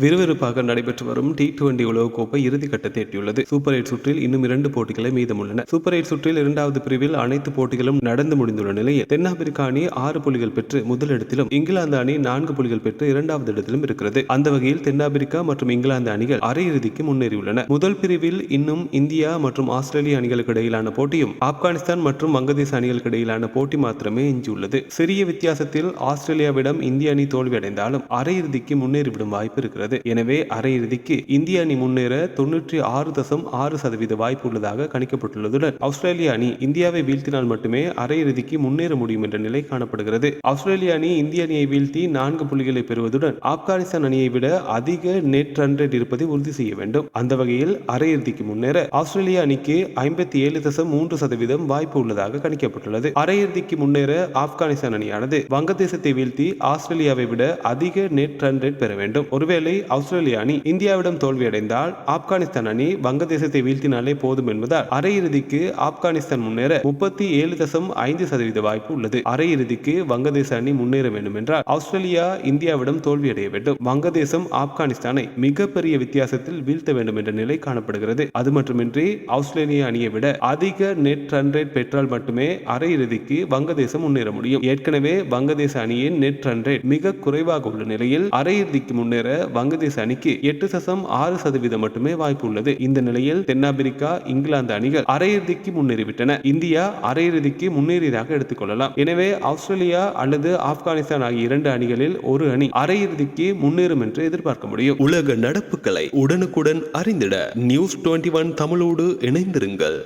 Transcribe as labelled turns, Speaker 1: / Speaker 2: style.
Speaker 1: விறுவிறுப்பாக நடைபெற்று வரும் T20 உலகக்கோப்பை இறுதிக்கட்டத்தை எட்டியுள்ளது. சூப்பர் 8 சுற்றில் இன்னும் 2 போட்டிகளே மீதமுள்ளன. சூப்பர் 8 சுற்றில் 2வது பிரிவில் அனைத்து போட்டிகளும் நடந்து முடிந்துள்ள நிலையில் தென்னாப்பிரிக்கா அணி 6 புள்ளிகள் பெற்று முதலிடத்திலும், இங்கிலாந்து அணி 4 புள்ளிகள் பெற்று 2வது இடத்திலும் இருக்கிறது. அந்த வகையில் தென்னாப்பிரிக்கா மற்றும் இங்கிலாந்து அணிகள் அரையிறுதிக்கு முன்னேறியுள்ளன. முதல் பிரிவில் இன்னும் இந்தியா மற்றும் ஆஸ்திரேலிய அணிகளுக்கு இடையிலான போட்டியும், ஆப்கானிஸ்தான் மற்றும் வங்கதேச அணிகளுக்கு இடையிலான போட்டி மாத்திரமே எஞ்சியுள்ளது. சிறிய வித்தியாசத்தில் ஆஸ்திரேலியாவிடம் இந்திய அணி தோல்வியடைந்தாலும் அரையிறுதிக்கு முன்னேறிவிடும் வாய்ப்பு இருக்கிறது. எனவே அரையிறுதிக்கு இந்திய அணி முன்னேற 96.6% வாய்ப்பு உள்ளதாக கணிக்கப்பட்டுள்ளதுடன், ஆஸ்திரேலிய அணி இந்தியாவை வீழ்த்தினால் மட்டுமே அரையிறுதிக்கு முன்னேற முடியும் என்ற நிலை காணப்படுகிறது. ஆஸ்திரேலிய அணி இந்திய அணியை வீழ்த்தி 4 புள்ளிகளை பெறுவதுடன் ஆப்கானிஸ்தான் அணியை விட அதிக நெட் ரன் ரேட் இருப்பதை உறுதி செய்ய வேண்டும். அந்த வகையில் அரையிறுதிக்கு முன்னேற ஆஸ்திரேலிய அணிக்கு 57.3% வாய்ப்பு உள்ளதாக கணிக்கப்பட்டுள்ளது. அரையிறுதிக்கு முன்னேற ஆப்கானிஸ்தான் அணியானது வங்கதேசத்தை வீழ்த்தி ஆஸ்திரேலியாவை விட அதிக நெட் ரன் ரேட் பெற வேண்டும். ஒருவேளை ஆஸ்திரேலிய அணி இந்தியாவிடம் தோல்வியடைந்தால் ஆப்கானிஸ்தான் அணி வங்கதேசத்தை வீழ்த்தினாலே போதும் என்பதால் அரையிறுதிக்கு ஆப்கானிஸ்தான் முன்னேற 37.5% வாய்ப்பு உள்ளது. அரையிறுதிக்கு வங்கதேச அணி முன்னேற வேண்டும் என்றால் ஆஸ்திரேலியா இந்தியாவிடம் தோல்வியடைய வேண்டும். வங்கதேசம் ஆப்கானிஸ்தானை மிகப்பெரிய வித்தியாசத்தில் வீழ்த்த வேண்டும் என்ற நிலை காணப்படுகிறது. அது மட்டுமின்றி ஆஸ்திரேலிய அணியை விட அதிக நெட் ரன் ரேட் பெற்றால் மட்டுமே அரையிறுதிக்கு வங்கதேசம் முன்னேற முடியும். ஏற்கனவே வங்கதேச அணியின் நெட் ரன் ரேட் மிக குறைவாக உள்ள நிலையில் அரையிறுதிக்கு முன்னேற வங்கதேச அணிக்கு 8.6% மட்டுமே வாய்ப்பு உள்ளது. இந்த நிலையில் தென்னாப்பிரிக்கா, இங்கிலாந்து அணிகள் அரையிறுதிக்கு முன்னேறிவிட்டன. இந்தியா அரையிறுதிக்கு முன்னேறியதாக எடுத்துக்கொள்ளலாம். எனவே ஆஸ்திரேலியா அல்லது ஆப்கானிஸ்தான் ஆகிய 2 அணிகளில் ஒரு அணி அரையிறுதிக்கு முன்னேறும் என்று எதிர்பார்க்க முடியும்.
Speaker 2: உலக நடப்புகளை உடனுக்குடன் அறிந்திட News 21 தமிழோடு இணைந்திருங்கள்.